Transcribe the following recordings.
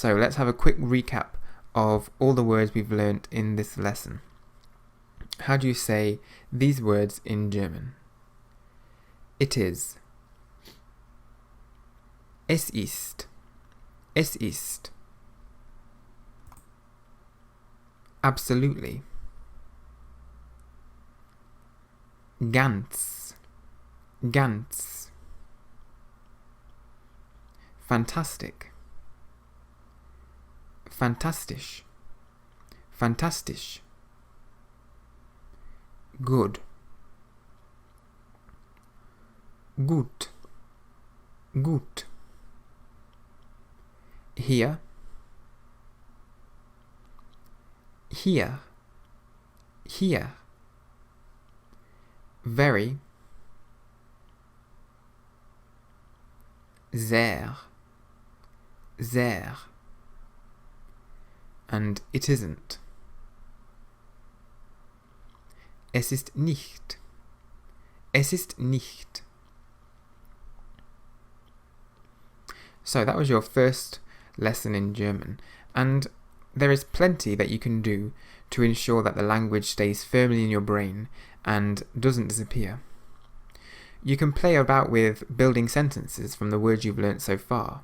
So let's have a quick recap of all the words we've learnt in this lesson. How do you say these words in German? It is. Es ist. Es ist. Absolutely. Ganz. Ganz. Fantastic. Fantastisch. Fantastisch. Good. Gut. Gut. Hier. Hier. Hier. Very. Sehr. Sehr. And it isn't. Es ist nicht. Es ist nicht. So that was your first lesson in German, and there is plenty that you can do to ensure that the language stays firmly in your brain and doesn't disappear. You can play about with building sentences from the words you've learnt so far.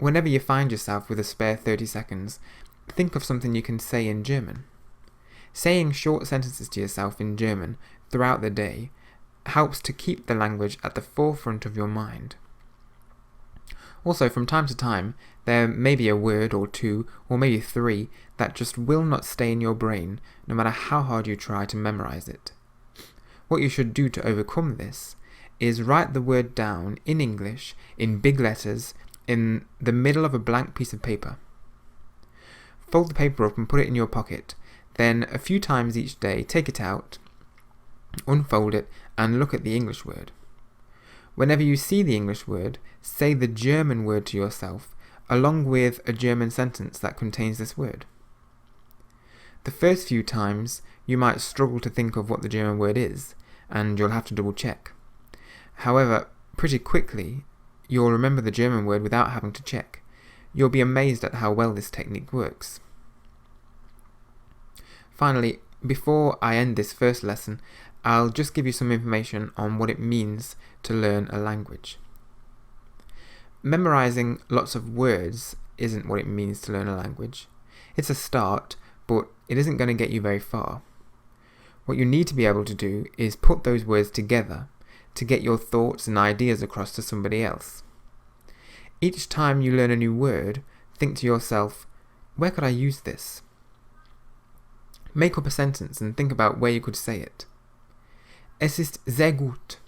Whenever you find yourself with a spare 30 seconds, think of something you can say in German. Saying short sentences to yourself in German throughout the day helps to keep the language at the forefront of your mind. Also, from time to time, there may be a word or two, or maybe three, that just will not stay in your brain, no matter how hard you try to memorize it. What you should do to overcome this is write the word down in English, in big letters, in the middle of a blank piece of paper. Fold the paper up and put it in your pocket, then a few times each day take it out, unfold it, and look at the English word. Whenever you see the English word, say the German word to yourself, along with a German sentence that contains this word. The first few times, you might struggle to think of what the German word is, and you'll have to double check. However, pretty quickly, you'll remember the German word without having to check. You'll be amazed at how well this technique works. Finally, before I end this first lesson, I'll just give you some information on what it means to learn a language. Memorizing lots of words isn't what it means to learn a language. It's a start, but it isn't going to get you very far. What you need to be able to do is put those words together to get your thoughts and ideas across to somebody else. Each time you learn a new word, think to yourself, where could I use this? Make up a sentence and think about where you could say it. Es ist sehr gut.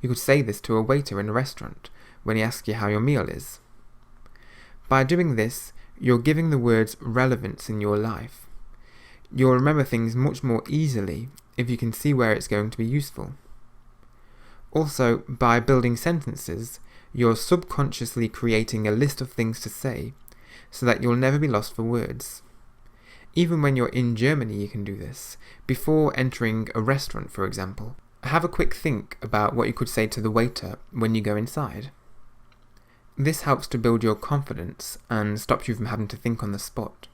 You could say this to a waiter in a restaurant when he asks you how your meal is. By doing this, you're giving the words relevance in your life. You'll remember things much more easily if you can see where it's going to be useful. Also, by building sentences, you're subconsciously creating a list of things to say so that you'll never be lost for words. Even when you're in Germany, you can do this. Before entering a restaurant, for example, have a quick think about what you could say to the waiter when you go inside. This helps to build your confidence and stops you from having to think on the spot.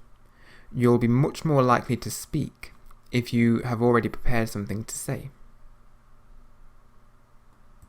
You'll be much more likely to speak if you have already prepared something to say.